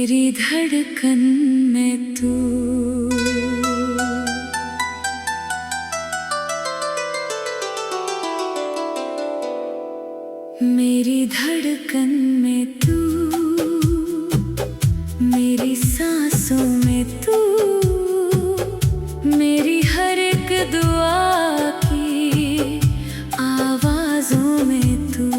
मेरी धड़कन में तू, मेरी धड़कन में तू, मेरी सांसों में तू, मेरी हर एक दुआ की आवाज़ों में तू।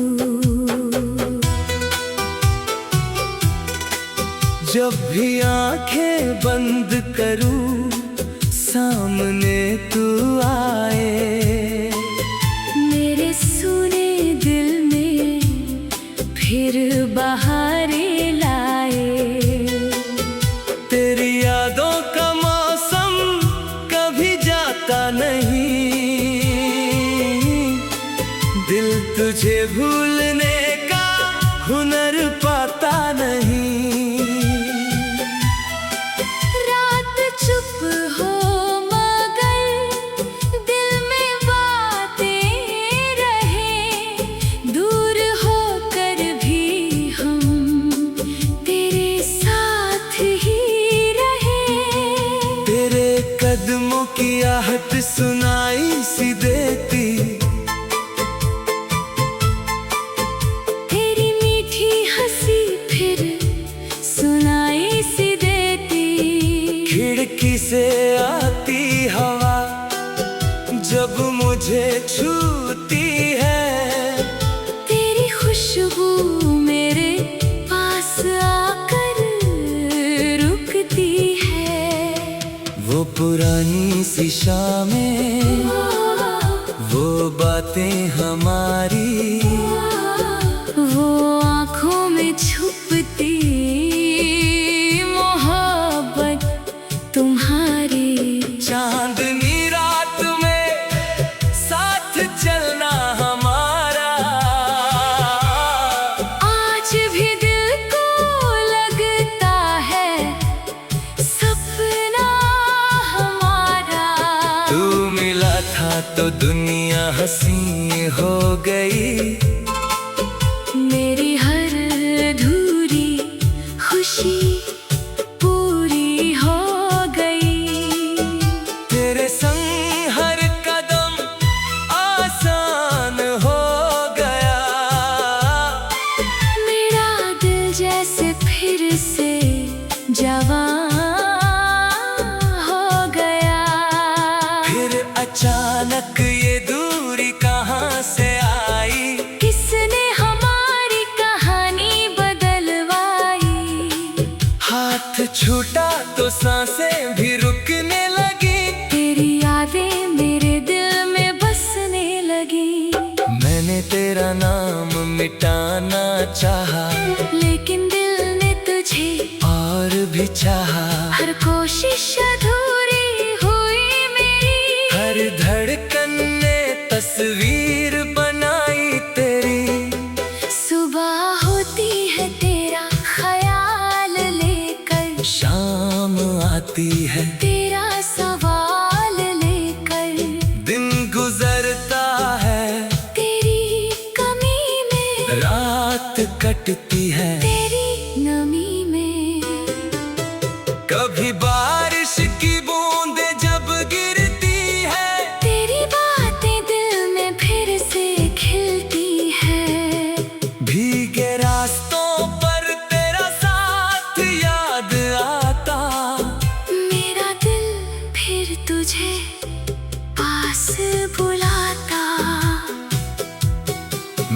जब भी आंखें बंद करूं सामने तू आए, मेरे सुने दिल में फिर बहारें लाए। तेरी यादों का मौसम कभी जाता नहीं, दिल तुझे भूलने का हुनर पाता नहीं। चुप हो मगर दिल में बातें रहे, दूर होकर भी हम तेरे साथ ही रहे। तेरे कदमों की आहट सुनाई सी देती, तेरी मीठी हंसी फिर सुनाई सी देती। खिड़की से आती हवा जब मुझे छूती है, तेरी खुशबू मेरे पास आकर रुकती है। वो पुरानी सी शामें, वो बातें हमारी, वो आँखों में छुपती तुम्हारी। चांदनी रात में साथ चलना हमारा, आज भी दिल को लगता है सपना हमारा। तू मिला था तो दुनिया हंसी हो गई, मेरी हर अधूरी खुशी जवां हो गया। फिर अचानक ये दूरी कहाँ से आई, किसने हमारी कहानी बदलवाई। हाथ छूटा तो सांसें भी रुकने लगी, तेरी यादें मेरे दिल में बसने लगी। मैंने तेरा नाम मिटाना चाहा, लेकिन दिल ने तुझे और भी चाहा। हर कोशिश अधूरी हुई मेरी, हर धड़कन ने तस्वीर बनाई तेरी। सुबह होती है तेरा ख्याल लेकर, शाम आती है तेरा सवाल लेकर। दिन गुजरता है तेरी कमी में, रात कटती है तेरी नमी में। कभी बारिश की बूंदें जब गिरती है, तेरी बातें दिल में फिर से खिलती है। भीगे रास्तों पर तेरा साथ याद आता, मेरा दिल फिर तुझे पास बुलाता।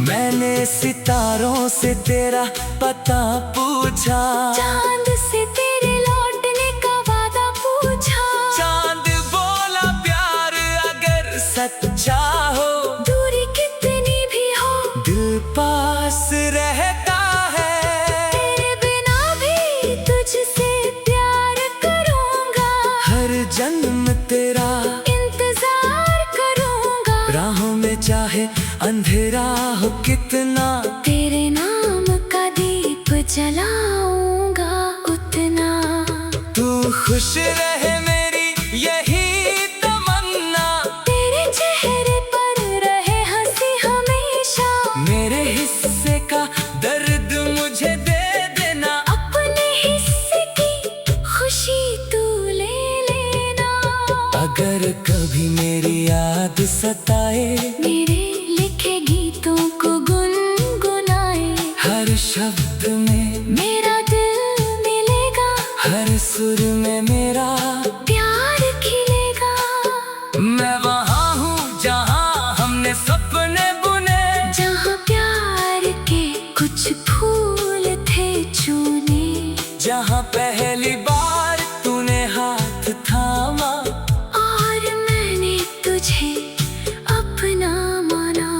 मैंने सितारों से तेरा पता पूछा, चांद से तेरे लौटने का वादा पूछा। चांद बोला प्यार अगर सच्चा हो, दूरी कितनी भी हो, दिल पास रहता है। तेरे बिना भी तुझसे प्यार करूंगा, हर जन्म तेरा इंतजार करूंगा। राहों में चाहे अंधेरा हो कितना, तेरे नाम का दीप जलाऊंगा उतना। तू खुश रहे मेरी यही तमन्ना, तेरे चेहरे पर रहे हंसी हमेशा। मेरे हिस्से का दर्द मुझे दे देना, अपने हिस्से अगर कभी मेरी याद सताए, मेरे लिखे गीतों को गुनगुनाए, हर शब्द में मेरा दिल मिलेगा, हर सुर में मेरा प्यार खिलेगा। मैं वहाँ हूँ जहाँ हमने सपने बुने, जहाँ प्यार के कुछ फूल थे चुने, जहाँ पहली बार तूने हाथ थामा और मैंने तुझे अपना माना।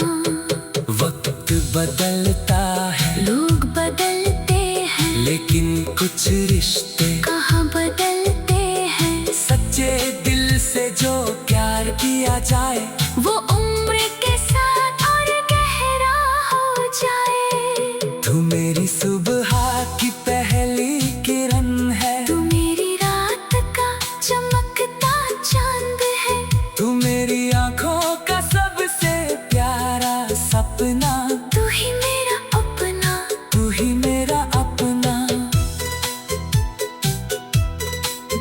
वक्त बदलता है, लोग बदलते हैं, लेकिन कुछ रिश्ते कहाँ बदलते हैं। सच्चे दिल से जो प्यार किया जाए, वो उम्र के साथ और गहरा हो जाए। तू मेरी सुबह की पहली किरण है, तू मेरी रात का चमकता चांद है, तू मेरी आंखों का सबसे प्यारा सपना, तू ही मेरा अपना। तू ही मेरा अपना।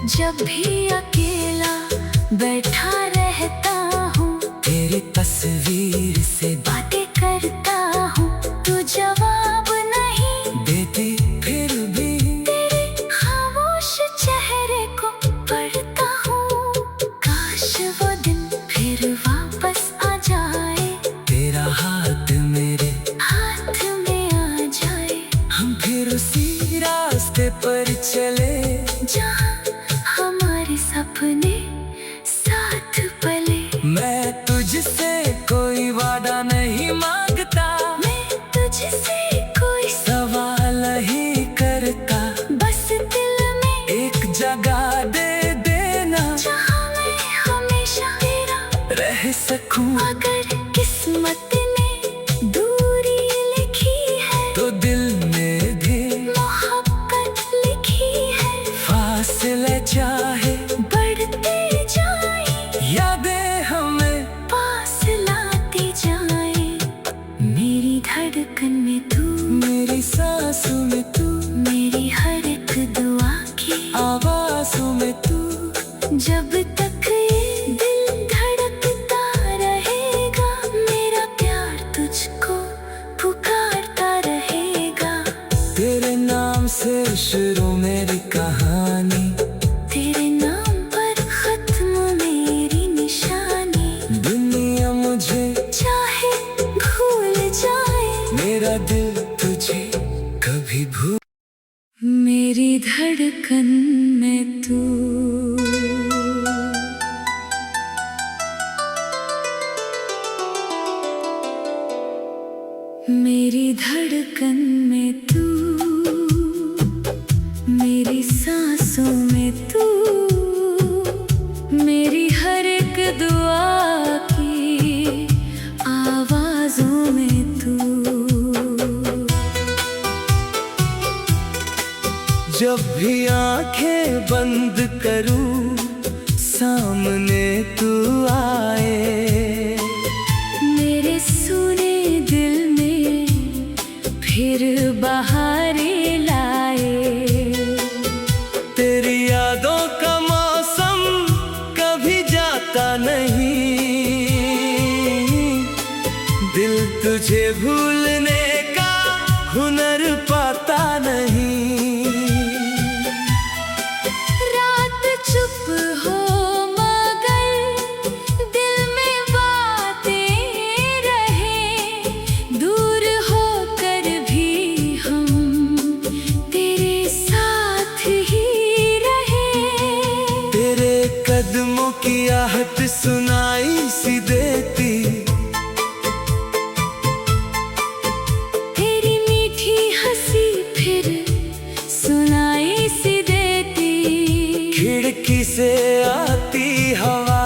जब भी अकेला बैठा रहता हूँ, तेरी तस्वीर से बातें करता हूँ, तू जवाब नहीं देती फिर भी तेरे खामोश चेहरे को पढ़ता हूँ। काश वो दिन फिर वापस आ जाए, तेरा हाथ मेरे हाथ में आ जाए। हम फिर उसी रास्ते पर चले, जहाँ हमारे सपने साथ पले। मैं तुझसे कोई वादा नहीं मांगता, मैं तुझसे कोई सवाल ही करता, बस दिल में एक जगह दे देना, जहाँ मैं हमेशा तेरा रह सकूं। अगर किस्मत ने दूरी लिखी है, तो दिल में भी मोहब्बत लिखी है। फासले चाहे बढ़ते जाए, यादें हमें पास लाती जाए। मेरी धड़कन में तू, मेरी सांसों में तू, मेरी हर एक दुआ की आवाज़ों में तू। जब तक ये दिल धड़कता रहेगा, मेरा प्यार तुझको पुकारता रहेगा। तेरे नाम से शुरू मेरी कहानी, तेरे नाम पर खत्म मेरी निशानी। दुनिया मुझे चाहे भूल जाए, मेरा दिल तुझे कभी भूल। मेरी धड़कन में तू। मेरी धड़कन में तू, मेरी सांसों में तू, मेरी हर एक दुआ की आवाज़ों में तू। जब भी आंखें बंद करूं, सामने तू आए, मेरे सुने दिल में फिर बहारें लाए। तेरी यादों का मौसम कभी जाता नहीं, दिल तुझे भूलने का हुनर पाता नहीं। रात चुप हो मगर दिल में बातें रहे, दूर होकर भी हम तेरे साथ ही रहे। तेरे कदमों की आहट सुनाई सी देती, तेरी मीठी हंसी फिर सुनाई सी देती। खिड़की से आती हवा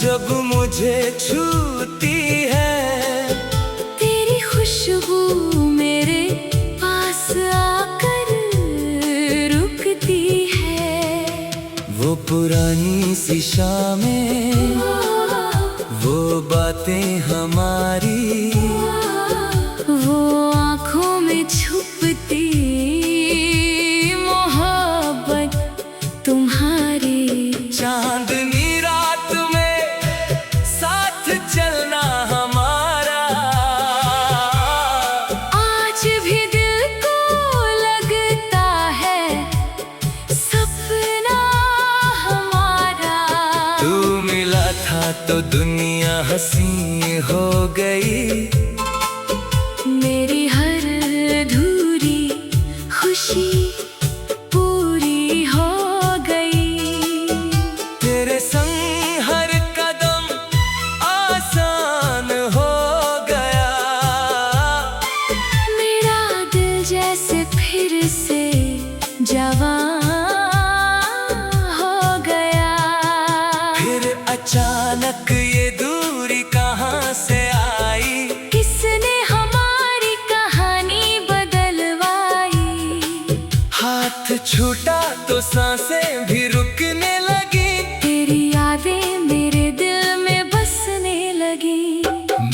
जब मुझे छूती है, तेरी खुशबू मेरे पास आकर रुकती है। वो पुरानी सी शामें, वो बातें हमारी, वो आँखों में छुपती मोहब्बत तुम्हारी। चांदनी तो दुनिया हंसी हो गई। मेरी हर अधूरी खुशी पूरी हो गई। तेरे संग हर कदम आसान हो गया। मेरा दिल जैसे फिर से जवां हो गया। फिर अचानक ये दूरी कहाँ से आई? किसने हमारी कहानी बदलवाई? हाथ छूटा तो सांसें भी रुकने लगी। तेरी यादें मेरे दिल में बसने लगी।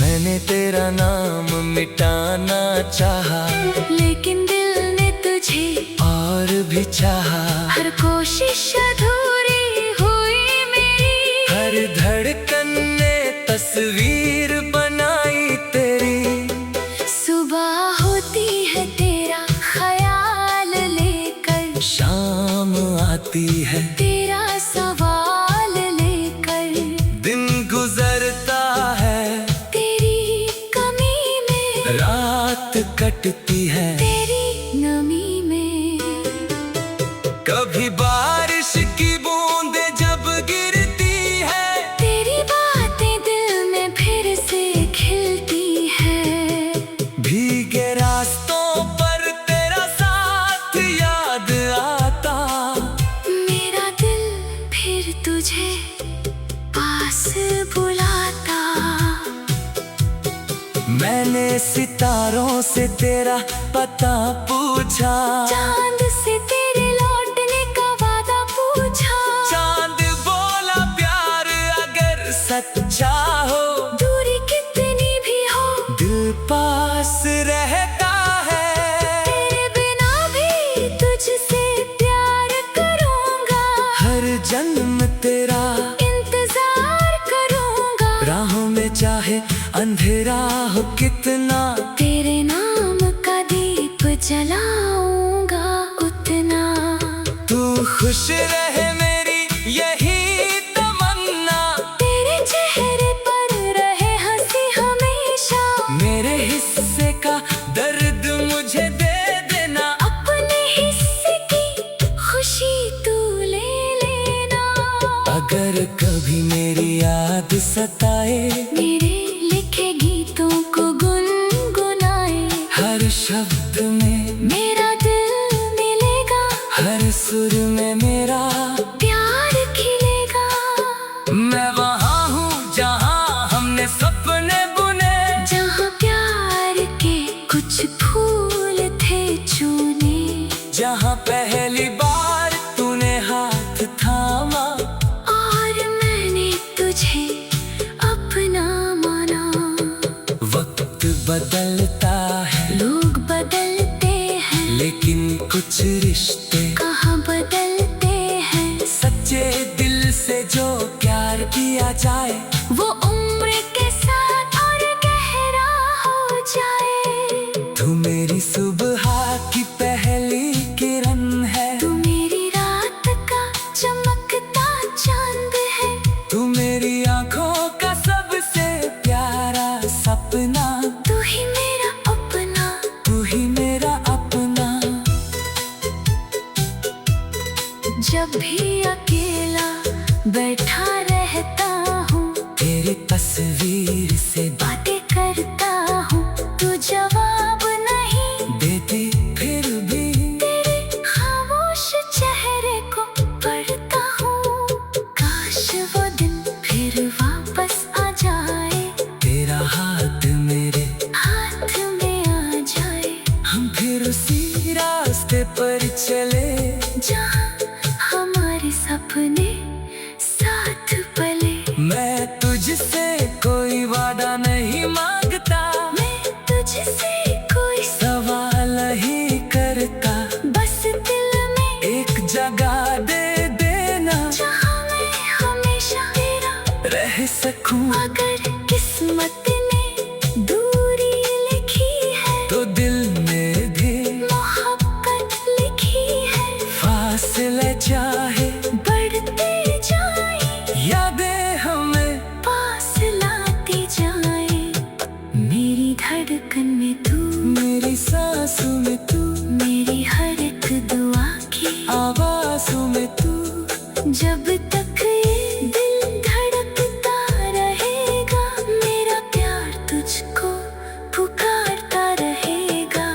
मैंने तेरा नाम मिटाना चाहा, लेकिन दिल ने तुझे और भी चाहा। हर कोशिश अधूरी हुई मेरी। हर धड़कन ने तस्वीर बनाई तेरी। सुबह होती है तेरा ख्याल लेकर, शाम आती है तेरा सवाल लेकर। दिन गुजरता है तेरी कमी में, रात कटती है तेरी नमी में। कभी बारिश की बूंदें जब गिरती है, तेरी बातें दिल में फिर से खिलती है। भीगे रास्तों पर तेरा साथ याद आता। मेरा दिल फिर तुझे पास बुलाता। मैंने सितारों से तेरा पता पूछा। चांद से तेरे लौटने का वादा पूछा। चांद बोला प्यार अगर सच्चा हो, दूरी कितनी भी हो, दिल पास रहता है। तेरे बिना भी तुझसे प्यार करूंगा। हर जन्म तेरा इंतजार करूंगा। राहों में चाहे अंधेरा हो कितना, तेरे नाम का दीप जलाऊंगा उतना। तू खुश रहे मेरी यही तमन्ना। तेरे चेहरे पर रहे हंसी हमेशा। मेरे हिस्से का दर्द मुझे दे देना। अपने हिस्से की खुशी तू ले लेना। अगर कभी मेरी याद सताए, मेरे लिखे गीतों को गुनगुनाए। हर शब्द में मेरा दिल मिलेगा, हर सुर में मेरा प्यार खिलेगा। मैं वहाँ हूँ जहाँ हमने सपने बुने। जहाँ प्यार के कुछ फूल थे चुने। जहाँ पहली बार तूने हाथ थामा, और मैंने तुझे अपना माना। वक्त बदलता है, लोग बदलते हैं, लेकिन कुछ रिश्ते कहाँ बदलते हैं। सच्चे दिल से जो प्यार किया जाए, वो उम्र के साथ और गहरा हो जाए। तू मेरी सुबह की पहली किरण है। तू मेरी रात का चमकता चांद है। तू मेरी आंखों का सबसे प्यारा सपना। तू ही मेरा अपना, तू ही मेरा अपना। जब भी अकेला बैठा रहता हूँ, तेरी तस्वीर से बातें करता हूँ। तू जवाब नहीं देती फिर भी, तेरे खामोश चेहरे को पढ़ता हूँ। काश वो दिन फिर वापस आ जाए, तेरा हाथ मेरे हाथ में आ जाए। हम फिर उसी रास्ते पर चले, जहाँ हमारे सपने साथ पले। मैं तुझसे कोई वादा नहीं मांगता। मैं तुझसे कोई सवाल ही करता। बस दिल में एक जगह दे देना, जहाँ मैं हमेशा तेरा रह सकूं। अगर किस्मत ने दूरी लिखी है, तो दिल में भी मोहब्बत लिखी है। फासले चाहे बढ़ते जाए, यादें हमें पास जब तक ये दिल धड़कता रहेगा, मेरा प्यार तुझको पुकारता रहेगा।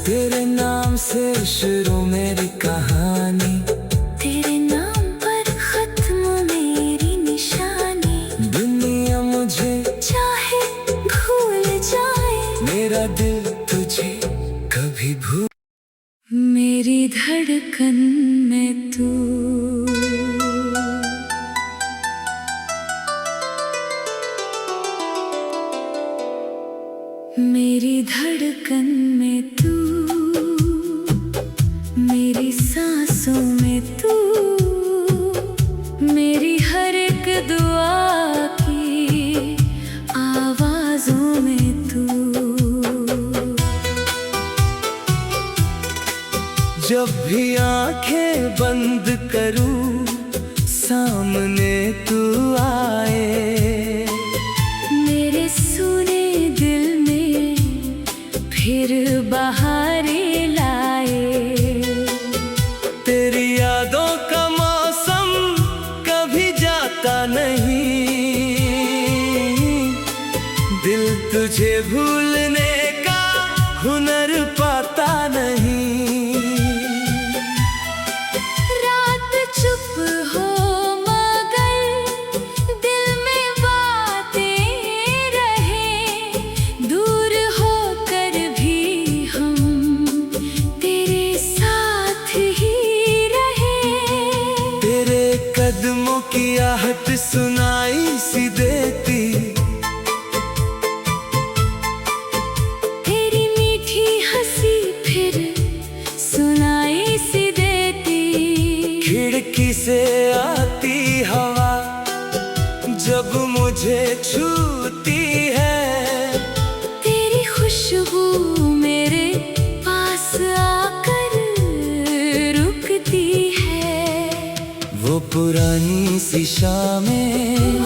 तेरे नाम से शुरू मेरी कहानी, तेरे नाम पर खत्म मेरी निशानी। दुनिया मुझे चाहे भूल जाए, मेरा दिल तुझे कभी भूल। मेरी धड़कन में तू, मेरी धड़कन में तू, मेरी सांसों में तू, मेरी हर एक दुआ की आवाज़ों में तू। जब भी आंखें बंद करूं, सामने तू आए, मेरे सुने दिल में फिर बहारें लाए। तेरी यादों का मौसम कभी जाता नहीं, दिल तुझे भूलने का हुनर पाता नहीं। रात चुप हो मगर दिल में बातें रहे, दूर होकर भी हम तेरे साथ ही रहे। तेरे कदमों की आहट सुनाई सी देती, तेरी मीठी हंसी फिर सुनाई सी देती। खिड़की से आती हवा जब मुझे छूती है, तेरी खुशबू मेरे पास आकर रुकती है। वो पुरानी सी शामें,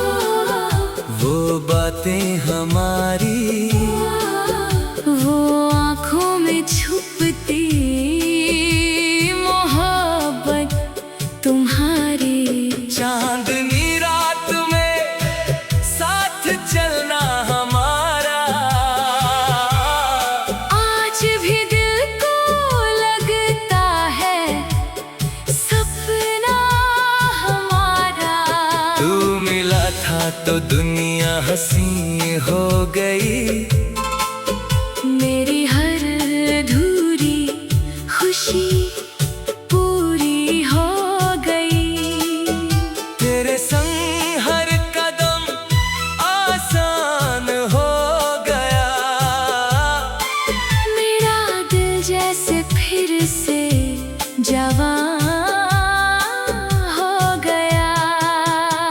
वो बातें हमारी, वो आँखों में छुपती मोहब्बत तुम्हारी। चांदनी रात में साथ चलना हमारा, आज भी दिल को लगता है सपना हमारा। तू मिला था तो दुनिया हंसी हो गई, मेरी हर अधूरी खुशी पूरी हो गई। तेरे संग हर कदम आसान हो गया। मेरा दिल जैसे फिर से जवां हो गया।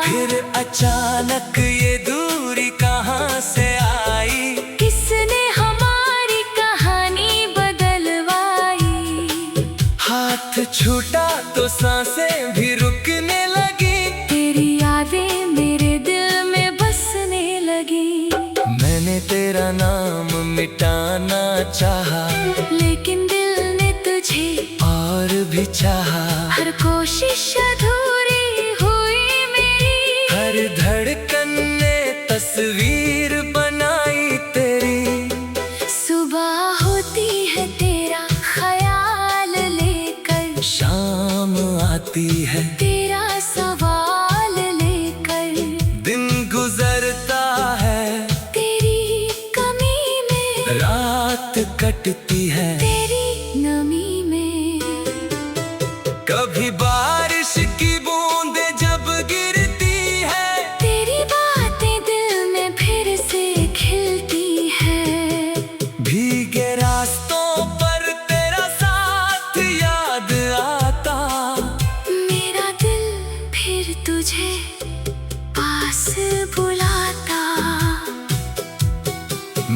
फिर अचानक ये दूरी कहाँ से आई, किसने हमारी कहानी बदलवाई। हाथ छूटा तो सांसें भी रुकने लगी। तेरी यादें मेरे दिल में बसने लगी। मैंने तेरा नाम मिटाना चाहा, लेकिन दिल ने तुझे और भी चाहा। हर कोशिश अधूरी हुई मेरी, हर धड़कन ने तस्वीर बनाई तेरी। सुबह होती है तेरा ख्याल लेकर, शाम आती है तेरा सवाल लेकर। दिन गुजरता है तेरी कमी में, रात कटती है तेरी नमी में। कभी बारिश की बूंदें जब गिरती है, तेरी बातें दिल में फिर से खिलती है। भीगे रास्तों पर तेरा साथ याद आता। मेरा दिल फिर तुझे पास बुलाता।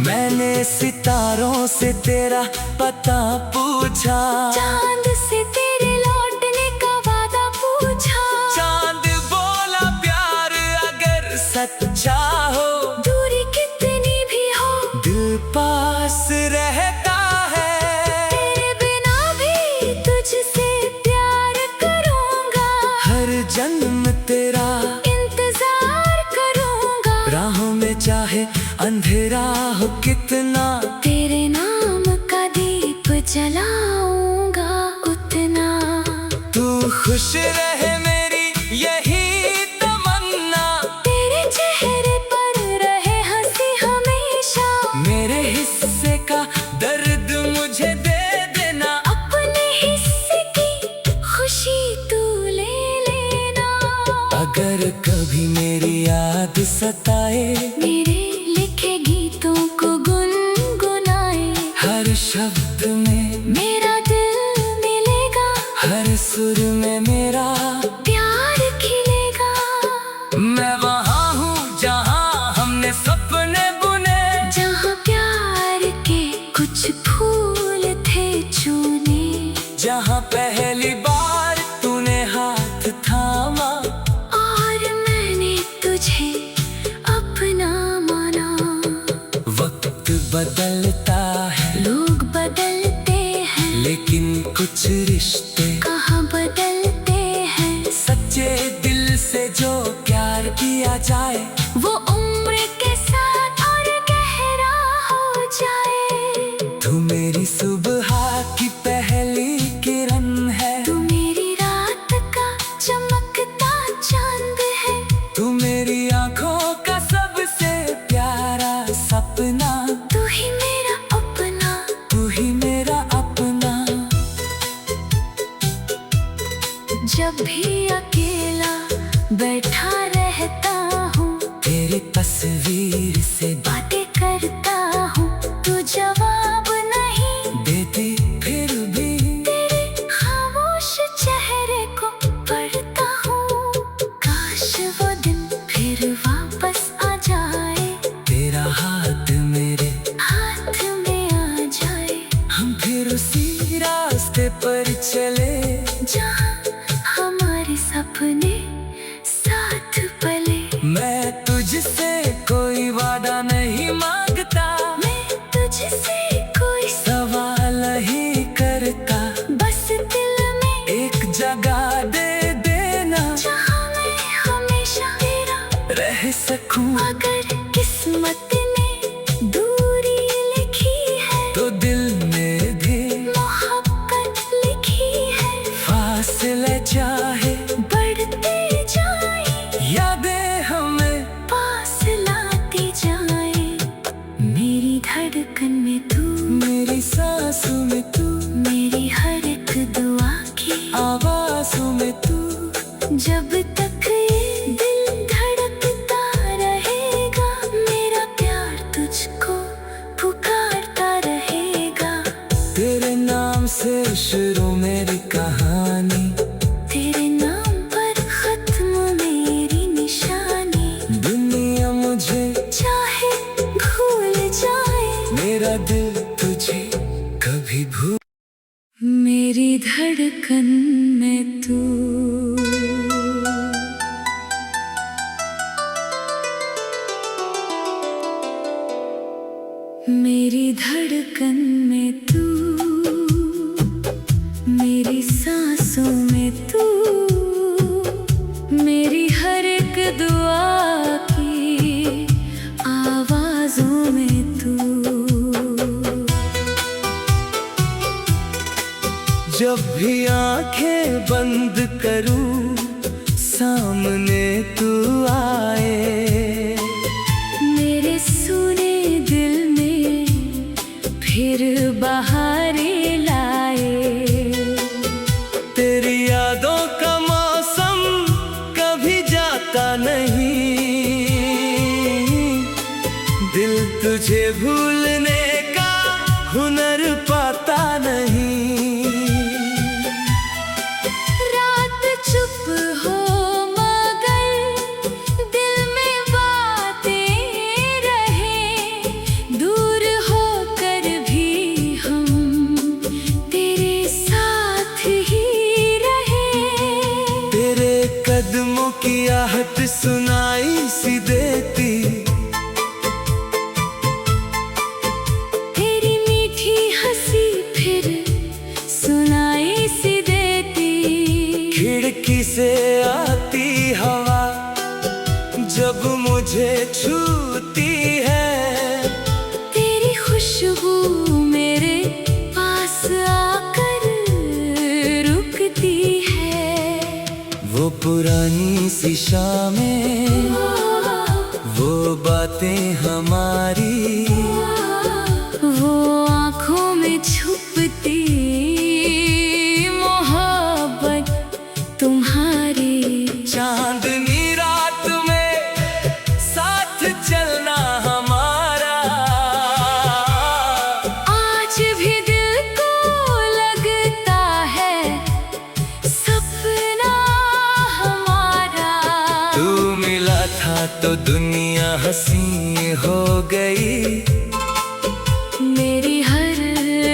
मैंने सितारों से तेरा पता पूछा, चांद से तेरे लौटने का वादा पूछा। चांद बोला प्यार अगर सच्चा हो, दूरी कितनी भी हो, दिल पास रहता है। तेरे बिना भी तुझसे प्यार करूंगा। हर जन्म खुश रहे मेरी यही तमन्ना, तेरे चेहरे पर रहे हंसी हमेशा। मेरे हिस्से का दर्द मुझे दे देना, अपने हिस्से की खुशी तू ले लेना। अगर कभी मेरी याद सताए, मेरे लिखे गीतों को गुनगुनाए। हर शब्द में मेरा दिल मिलेगा, हर सुर में मेरा प्यार खिलेगा। मैं वहाँ हूँ जहाँ हमने सपने बुने, जहाँ प्यार के कुछ फूल थे चुने। जहाँ पहली बार तूने हाथ थामा, और मैंने तुझे अपना माना। वक्त बदलता है, लोग बदलते हैं, लेकिन कुछ रिश्ते कहाँ बदलते हैं। सच्चे दिल से जो प्यार किया जाए, वो उम्र के साथ और गहरा हो जाए। तू मेरी सुबह की पहली किरण है, तू मेरी रात का चमकता चांद है। तू मेरी आंखों का सबसे प्यारा सपना, तू ही मेरा अपना। तू ही मेरा अपना। जब भी अकेला बैठा रहता हूँ, तेरी तस्वीर से बातें करता हूँ। तू जवाब नहीं देती फिर भी, तेरे खामोश चेहरे को पढ़ता हूँ। काश वो दिन फिर वापस आ जाए, तेरा हाथ मेरे हाथ में आ जाए। हम फिर उसी रास्ते पर चले, जहाँ हमारे सपने साथ पले। मैं तुझसे कोई वादा नहीं मांगता, मैं तुझसे कोई सवाल ही करता, बस दिल में एक जगह दे देना, जहाँ मैं हमेशा तेरा रह सकूं। अगर किस्मत ने दूरी लिखी है, तो दिल में भी मोहब्बत लिखी है। फासले चाहे बढ़ते जाए, यादें हमें पास लाती जाए। मेरी धड़कन में तू, मेरी सांसों में तू, मेरी हर एक दुआ की आवाज़ों में तू। जब तक ये दिल धड़कता रहेगा, मेरा प्यार तुझको पुकारता रहेगा। तेरे नाम से शुरू मेरी कहानी, तेरे नाम पर खत्म मेरी निशानी। दुनिया मुझे चाहे भूल जाए, मेरा दिल तुझे कभी भूल। मेरी धड़कन में तू। मेरी धड़कन में तू, मेरी सांसों में तू, मेरी हर एक दुआ की आवाज़ों में तू। जब भी आंखें बंद करूं, सामने तू आए, मेरे सुने दिल में फिर बहारें लाए। तेरी यादों का मौसम कभी जाता नहीं, दिल तुझे भूलने का हुनर पाता नहीं। रात चुप हो मगर दिल में बातें रहे। दूर होकर भी हम तेरे साथ ही रहे। तेरे कदमों की आहट सुनाई सी देती, तेरी मीठी हंसी फिर सुनाई सी देती। खिड़की से आती हवा जब मुझे छूती है, तेरी खुशबू मेरे पास आकर रुकती है। सी शामें, वो बातें हमारी, वो आँखों में छुपती मोहब्बत तुम्हारी। चांदनी रात में साथ चलना हमारा, आज भी दिल को लगता है सपना हमारा। तू मिला था तो दुनिया हंसी हो गई, मेरी हर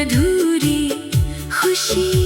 अधूरी खुशी